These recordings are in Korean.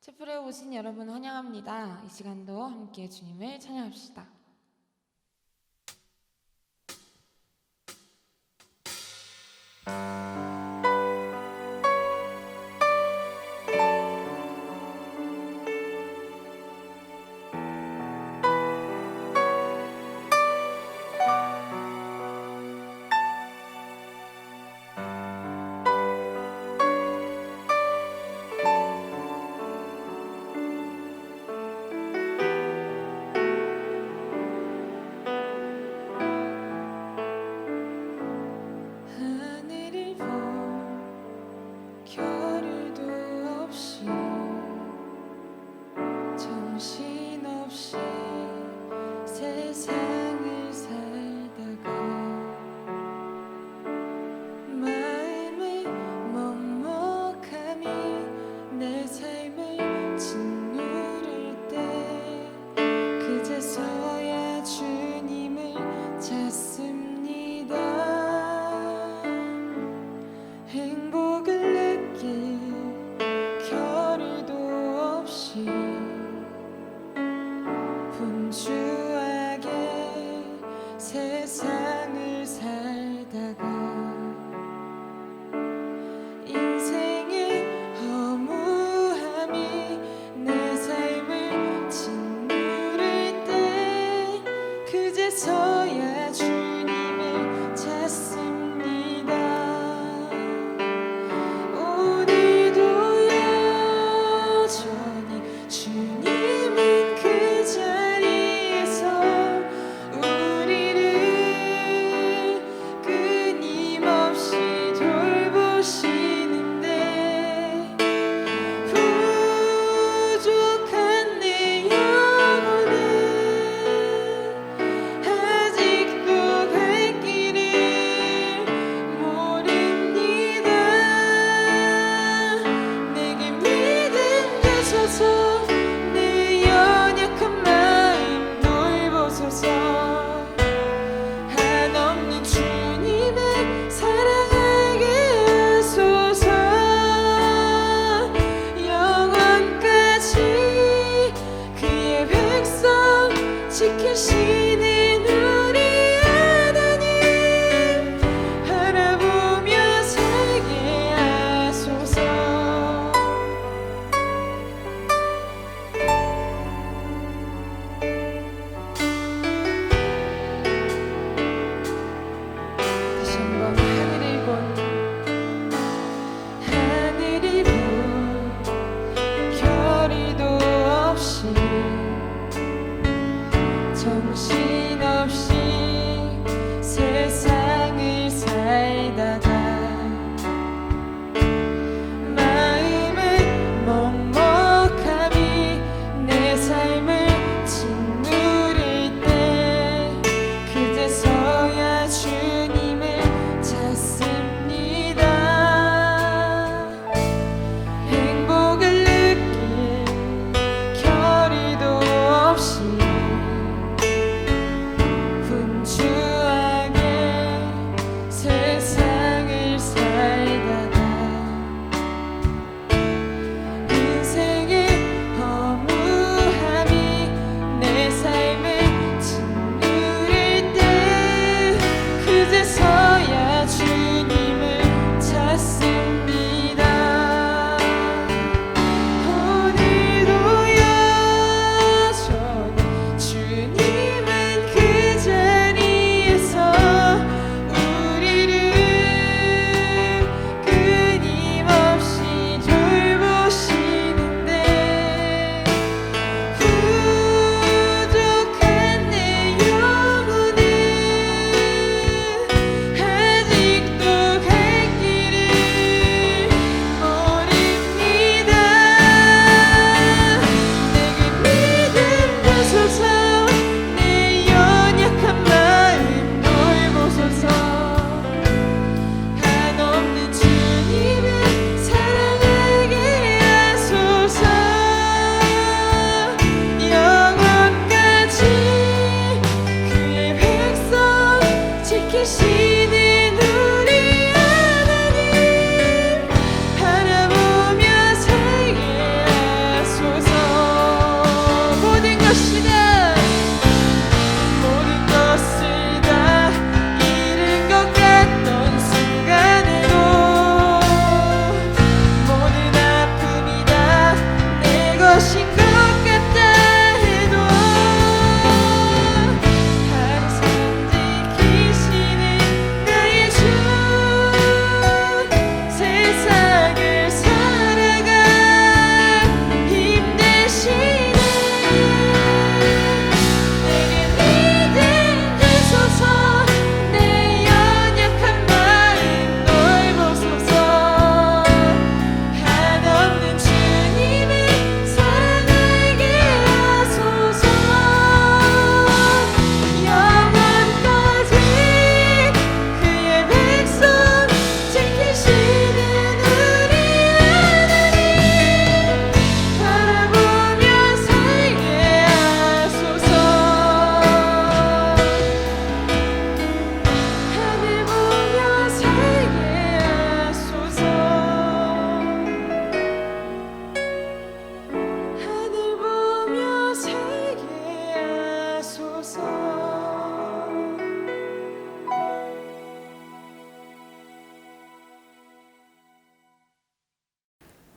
채플에 오신 여러분 환영합니다. 이 시간도 함께 주님을 찬양합시다. 하늘을 보 겨를도 없이 정신없이 세상을 살다가 마음의 먹먹함이 내 삶을 짓누를 때 그제서야 주님을 찾습니다. 행복을 느낄 겨를도 없이 분주하게 세상을 살다가 인생의 허무함이 내 삶을 짓누를 때 그제서야 주님을 찾습니다. 오늘도 여전히 주님은 그 자리에서 우리를 끊임없이 돌보시는데 부족한 내 영혼은 아직도 갈 길을 모릅니다. 내게 믿음 주소서, 내 연약한 마음 돌보소서. 한없는 주님의 사랑하게 하소서. 영원까지 그의 백성 지키시는 우리 하나님 바라보며 살게 하소서.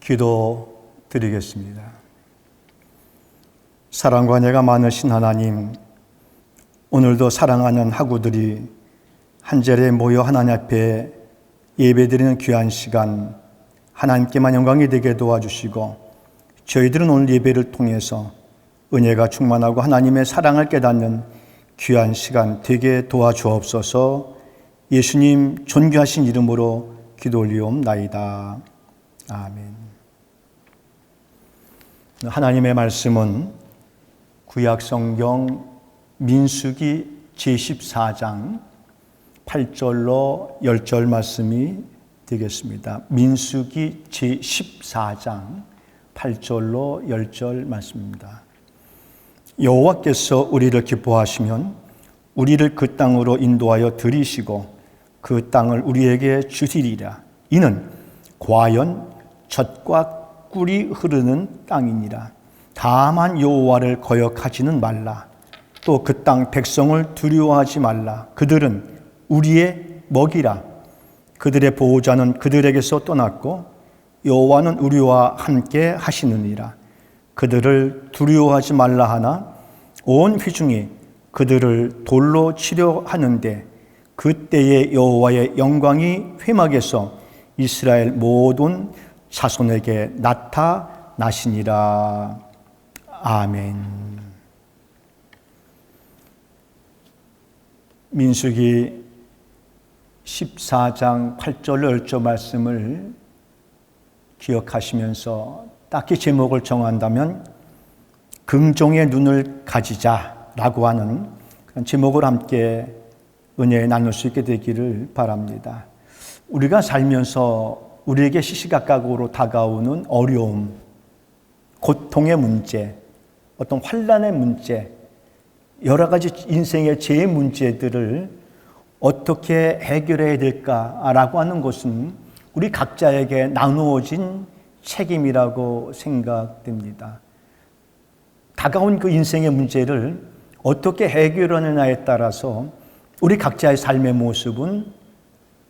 기도드리겠습니다. 사랑과 은혜가 많으신 하나님, 오늘도 사랑하는 학우들이 한 자리에 모여 하나님 앞에 예배드리는 귀한 시간, 하나님께만 영광이 되게 도와주시고 저희들은 오늘 예배를 통해서 은혜가 충만하고 하나님의 사랑을 깨닫는 귀한 시간 되게 도와주옵소서. 예수님 존귀하신 이름으로 기도 올리옵나이다. 아멘. 하나님의 말씀은 구약성경 민수기 제14장 8절로 10절 말씀이 되겠습니다. 민수기 제14장 8절로 10절 말씀입니다. 여호와께서 우리를 기뻐하시면 우리를 그 땅으로 인도하여 들이시고 그 땅을 우리에게 주시리라. 이는 과연 젖과 꿀이 흐르는 땅이니라. 다만 여호와를 거역하지는 말라. 또 그 땅 백성을 두려워하지 말라. 그들은 우리의 먹이라. 그들의 보호자는 그들에게서 떠났고 여호와는 우리와 함께 하시느니라. 그들을 두려워하지 말라 하나 온 회중이 그들을 돌로 치려 하는데 그때에 여호와의 영광이 회막에서 이스라엘 모든 자손에게 나타나시니라. 아멘. 민수기 14장 8절 10절 말씀을 기억하시면서 딱히 제목을 정한다면 긍정의 눈을 가지자라고 하는 그런 제목을 함께 은혜에 나눌 수 있게 되기를 바랍니다. 우리가 살면서 우리에게 시시각각으로 다가오는 어려움, 고통의 문제, 어떤 환난의 문제, 여러 가지 인생의 제 문제들을 어떻게 해결해야 될까라고 하는 것은 우리 각자에게 나누어진 책임이라고 생각됩니다. 다가온 그 인생의 문제를 어떻게 해결하느냐에 따라서 우리 각자의 삶의 모습은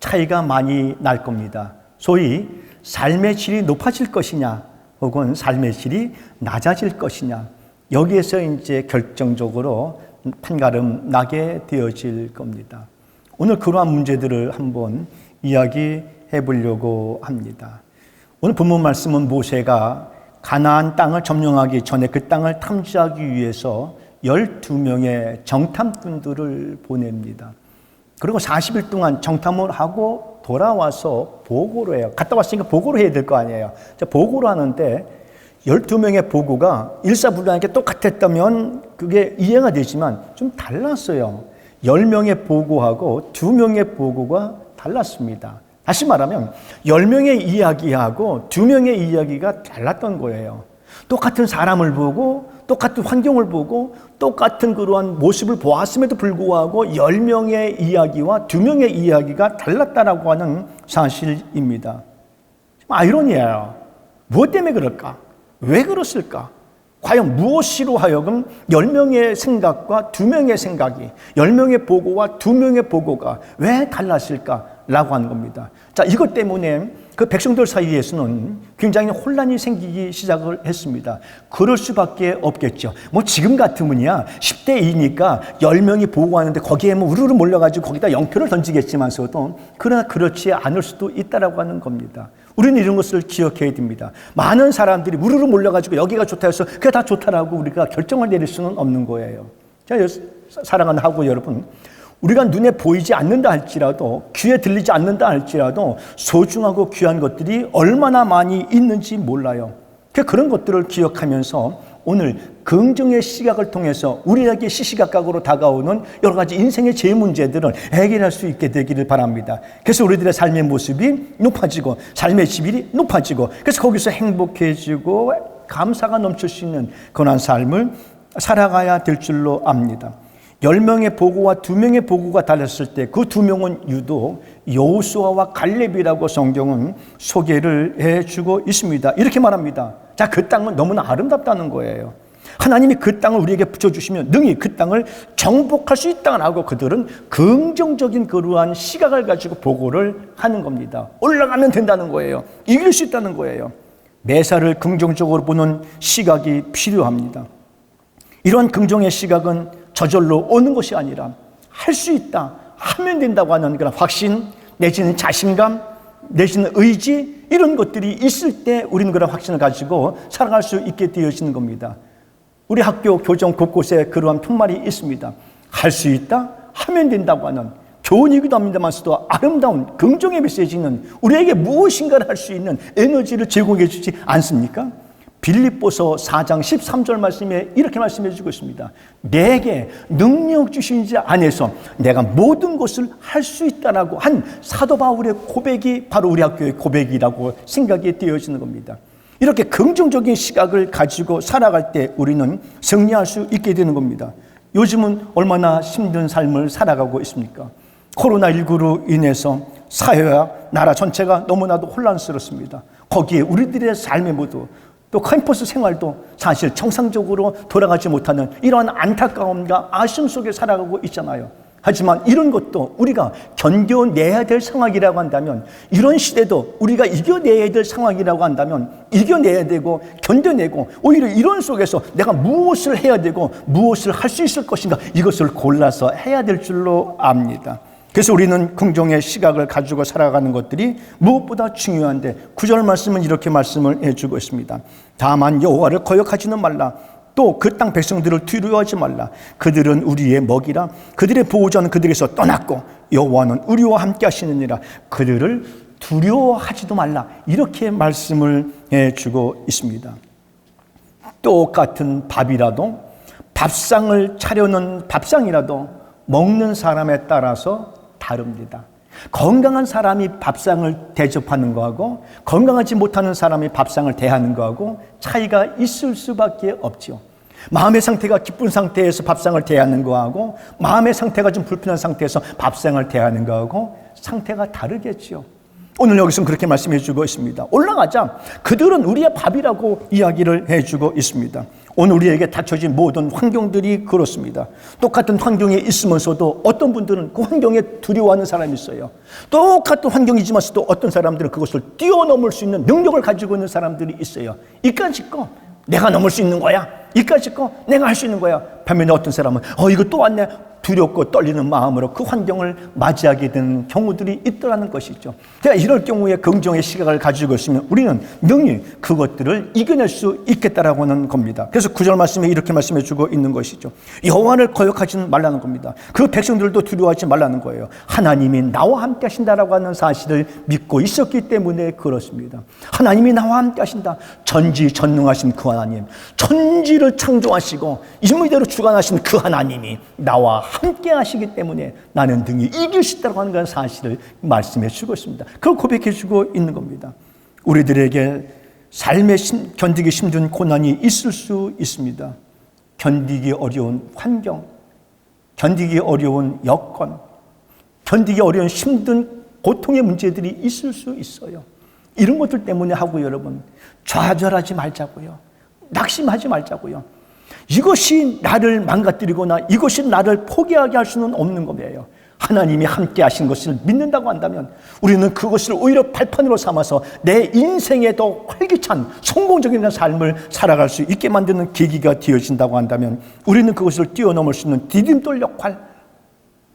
차이가 많이 날 겁니다. 소위 삶의 질이 높아질 것이냐 혹은 삶의 질이 낮아질 것이냐, 여기에서 이제 결정적으로 판가름 나게 되어질 겁니다. 오늘 그러한 문제들을 한번 이야기해 보려고 합니다. 오늘 본문 말씀은 모세가 가나안 땅을 점령하기 전에 그 땅을 탐지하기 위해서 12명의 정탐꾼들을 보냅니다. 그리고 40일 동안 정탐을 하고 돌아와서 보고를 해요. 갔다 왔으니까 보고를 해야 될 거 아니에요. 보고를 하는데 12명의 보고가 일사불란하게 똑같았다면 그게 이해가 되지만 좀 달랐어요. 10명의 보고하고 2명의 보고가 달랐습니다. 다시 말하면 10명의 이야기하고 2명의 이야기가 달랐던 거예요. 똑같은 사람을 보고 똑같은 환경을 보고 똑같은 그러한 모습을 보았음에도 불구하고 10명의 이야기와 2명의 이야기가 달랐다라고 하는 사실입니다. 아이러니해요. 무엇 때문에 그럴까? 왜 그렇을까? 과연 무엇으로 하여금 10명의 생각과 2명의 생각이, 10명의 보고와 2명의 보고가 왜 달랐을까라고 하는 겁니다. 자, 이것 때문에 그 백성들 사이에서는 굉장히 혼란이 생기기 시작을 했습니다. 그럴 수밖에 없겠죠. 뭐 지금 같으면야 10대 2니까 10명이 보고하는데 거기에 뭐 우르르 몰려가지고 거기다 영표를 던지겠지만서도 그러나 그렇지 않을 수도 있다라고 하는 겁니다. 우리는 이런 것을 기억해야 됩니다. 많은 사람들이 우르르 몰려가지고 여기가 좋다 해서 그게 다 좋다라고 우리가 결정을 내릴 수는 없는 거예요. 자, 사랑하는 하고 여러분, 우리가 눈에 보이지 않는다 할지라도, 귀에 들리지 않는다 할지라도 소중하고 귀한 것들이 얼마나 많이 있는지 몰라요. 그런 것들을 기억하면서 오늘 긍정의 시각을 통해서 우리에게 시시각각으로 다가오는 여러 가지 인생의 제 문제들을 해결할 수 있게 되기를 바랍니다. 그래서 우리들의 삶의 모습이 높아지고 삶의 질이 높아지고 그래서 거기서 행복해지고 감사가 넘칠 수 있는 그런 삶을 살아가야 될 줄로 압니다. 10명의 보고와 2명의 보고가 달랐을 때 그 2명은 유독 여호수아와 갈렙이라고 성경은 소개를 해주고 있습니다. 이렇게 말합니다. 자, 그 땅은 너무나 아름답다는 거예요. 하나님이 그 땅을 우리에게 붙여주시면 능히 그 땅을 정복할 수 있다고 그들은 긍정적인 그러한 시각을 가지고 보고를 하는 겁니다. 올라가면 된다는 거예요. 이길 수 있다는 거예요. 매사를 긍정적으로 보는 시각이 필요합니다. 이런 긍정의 시각은 저절로 오는 것이 아니라 할 수 있다, 하면 된다고 하는 그런 확신, 내지는 자신감, 내지는 의지, 이런 것들이 있을 때 우리는 그런 확신을 가지고 살아갈 수 있게 되어지는 겁니다. 우리 학교 교정 곳곳에 그러한 편말이 있습니다. 할 수 있다, 하면 된다고 하는 교훈이기도 합니다만서도 아름다운 긍정의 메시지는 우리에게 무엇인가를 할 수 있는 에너지를 제공해 주지 않습니까? 빌립보서 4장 13절 말씀에 이렇게 말씀해 주고 있습니다. 내게 능력 주신 자 안에서 내가 모든 것을 할 수 있다라고 한 사도 바울의 고백이 바로 우리 학교의 고백이라고 생각이 되어지는 겁니다. 이렇게 긍정적인 시각을 가지고 살아갈 때 우리는 승리할 수 있게 되는 겁니다. 요즘은 얼마나 힘든 삶을 살아가고 있습니까? 코로나19로 인해서 사회와 나라 전체가 너무나도 혼란스럽습니다. 거기에 우리들의 삶의 모두 또 캠퍼스 생활도 사실 정상적으로 돌아가지 못하는 이러한 안타까움과 아쉬움 속에 살아가고 있잖아요. 하지만 이런 것도 우리가 견뎌내야 될 상황이라고 한다면, 이런 시대도 우리가 이겨내야 될 상황이라고 한다면 이겨내야 되고 견뎌내고, 오히려 이런 속에서 내가 무엇을 해야 되고 무엇을 할 수 있을 것인가, 이것을 골라서 해야 될 줄로 압니다. 그래서 우리는 긍정의 시각을 가지고 살아가는 것들이 무엇보다 중요한데, 9절 말씀은 이렇게 말씀을 해주고 있습니다. 다만 여호와를 거역하지는 말라. 또 그 땅 백성들을 두려워하지 말라. 그들은 우리의 먹이라. 그들의 보호자는 그들에게서 떠났고 여호와는 우리와 함께 하시느니라. 그들을 두려워하지도 말라. 이렇게 말씀을 해주고 있습니다. 똑같은 밥이라도, 밥상을 차려놓은 밥상이라도 먹는 사람에 따라서 다릅니다. 건강한 사람이 밥상을 대접하는 거하고 건강하지 못하는 사람이 밥상을 대하는 거하고 차이가 있을 수밖에 없죠. 마음의 상태가 기쁜 상태에서 밥상을 대하는 거하고 마음의 상태가 좀 불편한 상태에서 밥상을 대하는 거하고 상태가 다르겠죠. 오늘 여기서는 그렇게 말씀해 주고 있습니다. 올라가자 그들은 우리의 밥이라고 이야기를 해주고 있습니다. 오늘 우리에게 닥쳐진 모든 환경들이 그렇습니다. 똑같은 환경에 있으면서도 어떤 분들은 그 환경에 두려워하는 사람이 있어요. 똑같은 환경이지만서도 어떤 사람들은 그것을 뛰어넘을 수 있는 능력을 가지고 있는 사람들이 있어요. 이까짓 거 내가 넘을 수 있는 거야. 이까짓 거 내가 할 수 있는 거야. 반면에 어떤 사람은 이거 또 왔네. 두렵고 떨리는 마음으로 그 환경을 맞이하게 되는 경우들이 있더라는 것이죠. 그러니까 이럴 경우에 긍정의 시각을 가지고 있으면 우리는 능히 그것들을 이겨낼 수 있겠다라고 하는 겁니다. 그래서 9절 말씀에 이렇게 말씀해 주고 있는 것이죠. 여호와를 거역하지는 말라는 겁니다. 그 백성들도 두려워하지 말라는 거예요. 하나님이 나와 함께 하신다라고 하는 사실을 믿고 있었기 때문에 그렇습니다. 하나님이 나와 함께 하신다. 전지전능하신 그 하나님, 천지를 창조하시고 인물대로 주관하신 그 하나님이 나와 함께 하시기 때문에 나는 등이 이길 수 있다고 하는 그런 사실을 말씀해 주고 있습니다. 그걸 고백해 주고 있는 겁니다. 우리들에게 삶에 견디기 힘든 고난이 있을 수 있습니다. 견디기 어려운 환경, 견디기 어려운 여건, 견디기 어려운 힘든 고통의 문제들이 있을 수 있어요. 이런 것들 때문에 하고 여러분 좌절하지 말자고요. 낙심하지 말자고요. 이것이 나를 망가뜨리거나 이것이 나를 포기하게 할 수는 없는 거예요. 하나님이 함께 하신 것을 믿는다고 한다면 우리는 그것을 오히려 발판으로 삼아서 내 인생에 더 활기찬 성공적인 삶을 살아갈 수 있게 만드는 계기가 되어진다고 한다면 우리는 그것을 뛰어넘을 수 있는 디딤돌 역할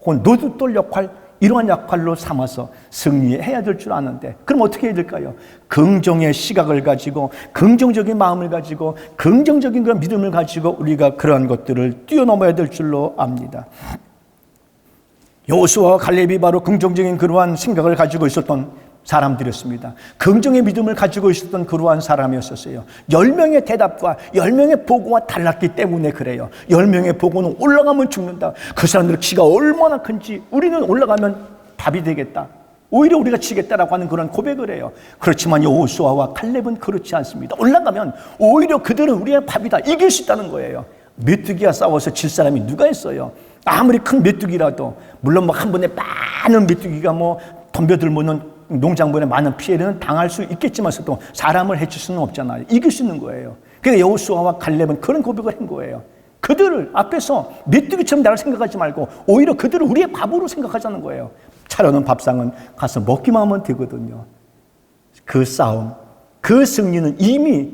혹은 노드돌 역할, 이러한 역할로 삼아서 승리해야 될 줄 아는데 그럼 어떻게 해야 될까요? 긍정의 시각을 가지고 긍정적인 마음을 가지고 긍정적인 그런 믿음을 가지고 우리가 그러한 것들을 뛰어넘어야 될 줄로 압니다. 여호수아와 갈렙이 바로 긍정적인 그러한 생각을 가지고 있었던 사람들이었습니다. 긍정의 믿음을 가지고 있었던 그러한 사람이었었어요. 10명의 대답과 10명의 보고가 달랐기 때문에 그래요. 10명의 보고는 올라가면 죽는다. 그 사람들의 키가 얼마나 큰지 우리는 올라가면 밥이 되겠다. 오히려 우리가 지겠다라고 하는 그런 고백을 해요. 그렇지만 여호수아와 칼렙은 그렇지 않습니다. 올라가면 오히려 그들은 우리의 밥이다. 이길 수 있다는 거예요. 메뚜기와 싸워서 질 사람이 누가 있어요? 아무리 큰 메뚜기라도 물론 한 번에 많은 메뚜기가 덤벼들면은 농작물에 많은 피해는 당할 수 있겠지만서도 사람을 해칠 수는 없잖아요. 이길 수 있는 거예요. 그러니까 여호수아와 갈렙은 그런 고백을 한 거예요. 그들을 앞에서 메뚜기처럼 나를 생각하지 말고 오히려 그들을 우리의 밥으로 생각하자는 거예요. 차려놓은 밥상은 가서 먹기만 하면 되거든요. 그 싸움, 그 승리는 이미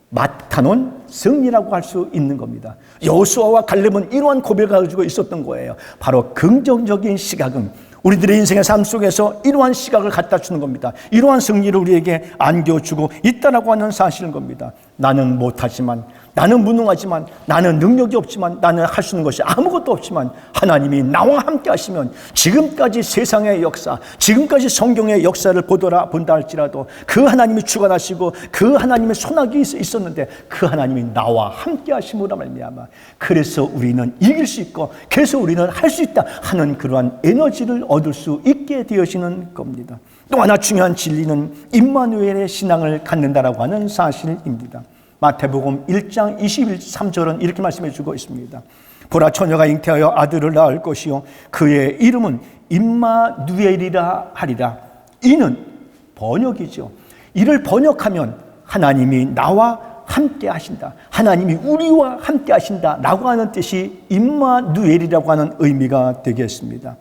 맡아놓은 승리라고 할 수 있는 겁니다. 여호수아와 갈렙은 이러한 고백을 가지고 있었던 거예요. 바로 긍정적인 시각은 우리들의 인생의 삶 속에서 이러한 시각을 갖다 주는 겁니다. 이러한 승리를 우리에게 안겨주고 있다라고 하는 사실인 겁니다. 나는 못하지만, 나는 무능하지만, 나는 능력이 없지만, 나는 할 수 있는 것이 아무것도 없지만 하나님이 나와 함께 하시면 지금까지 세상의 역사, 지금까지 성경의 역사를 본다 할지라도 그 하나님이 주관하시고 그 하나님의 손아귀 있었는데 그 하나님이 나와 함께 하심으로 말미암아 그래서 우리는 이길 수 있고 그래서 우리는 할 수 있다 하는 그러한 에너지를 얻을 수 있게 되어지는 겁니다. 또 하나 중요한 진리는 임마누엘의 신앙을 갖는다라고 하는 사실입니다. 마태복음 1장 23절은 이렇게 말씀해 주고 있습니다. 보라, 처녀가 잉태하여 아들을 낳을 것이요 그의 이름은 임마누엘이라 하리라. 이는 번역이죠. 이를 번역하면 하나님이 나와 함께 하신다, 하나님이 우리와 함께 하신다 라고 하는 뜻이 임마누엘이라고 하는 의미가 되겠습니다.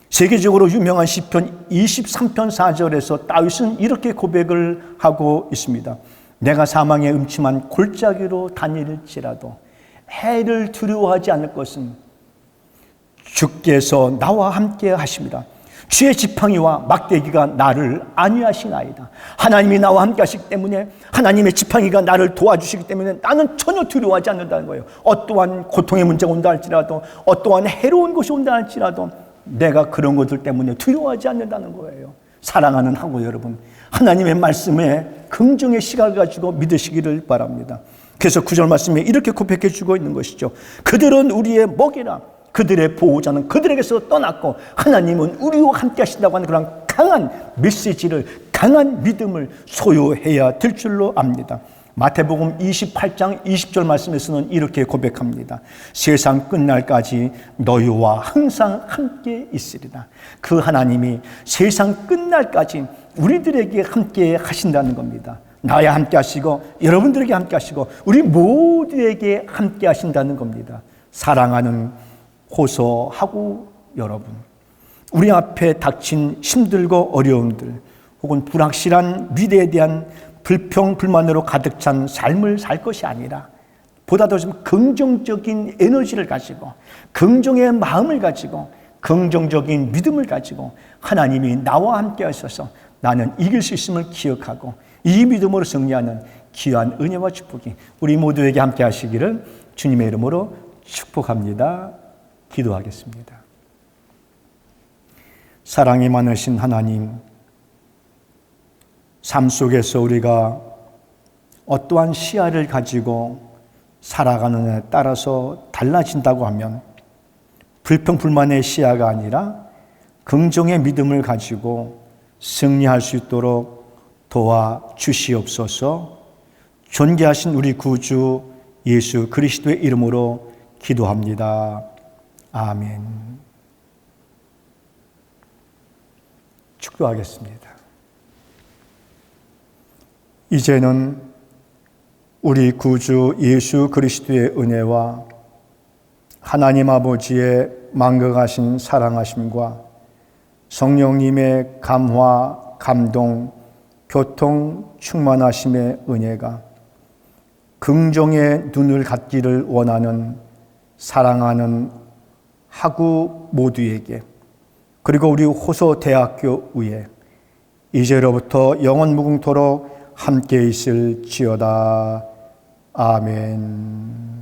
세계적으로 유명한 시편 23편 4절에서 다윗은 이렇게 고백을 하고 있습니다. 내가 사망의 음침한 골짜기로 다닐지라도 해를 두려워하지 않을 것은 주께서 나와 함께 하십니다. 주의 지팡이와 막대기가 나를 안위하시나이다. 하나님이 나와 함께 하시기 때문에, 하나님의 지팡이가 나를 도와주시기 때문에 나는 전혀 두려워하지 않는다는 거예요. 어떠한 고통의 문제가 온다 할지라도, 어떠한 해로운 것이 온다 할지라도 내가 그런 것들 때문에 두려워하지 않는다는 거예요. 사랑하는 한국 여러분, 하나님의 말씀에 긍정의 시각을 가지고 믿으시기를 바랍니다. 그래서 9절 말씀에 이렇게 고백해 주고 있는 것이죠. 그들은 우리의 먹이라, 그들의 보호자는 그들에게서 떠났고 하나님은 우리와 함께 하신다고 하는 그런 강한 메시지를, 강한 믿음을 소유해야 될 줄로 압니다. 마태복음 28장 20절 말씀에서는 이렇게 고백합니다. 세상 끝날까지 너희와 항상 함께 있으리라. 그 하나님이 세상 끝날까지 우리들에게 함께 하신다는 겁니다. 나와 함께 하시고 여러분들에게 함께 하시고 우리 모두에게 함께 하신다는 겁니다. 사랑하는 호소하고 여러분, 우리 앞에 닥친 힘들고 어려움들 혹은 불확실한 미래에 대한 불평, 불만으로 가득 찬 삶을 살 것이 아니라 보다 더 좀 긍정적인 에너지를 가지고, 긍정의 마음을 가지고, 긍정적인 믿음을 가지고 하나님이 나와 함께 하셔서 나는 이길 수 있음을 기억하고 이 믿음으로 승리하는 귀한 은혜와 축복이 우리 모두에게 함께 하시기를 주님의 이름으로 축복합니다. 기도하겠습니다. 사랑이 많으신 하나님, 삶 속에서 우리가 어떠한 시야를 가지고 살아가느냐에 따라서 달라진다고 하면 불평불만의 시야가 아니라 긍정의 믿음을 가지고 승리할 수 있도록 도와주시옵소서. 존귀하신 우리 구주 예수 그리스도의 이름으로 기도합니다. 아멘. 축도하겠습니다. 이제는 우리 구주 예수 그리스도의 은혜와 하나님 아버지의 만극하신 사랑하심과 성령님의 감화, 감동, 교통, 충만하심의 은혜가 긍정의 눈을 갖기를 원하는 사랑하는 하구 모두에게, 그리고 우리 호소대학교 위에 이제로부터 영원 무궁토록 함께 있을지어다. 아멘.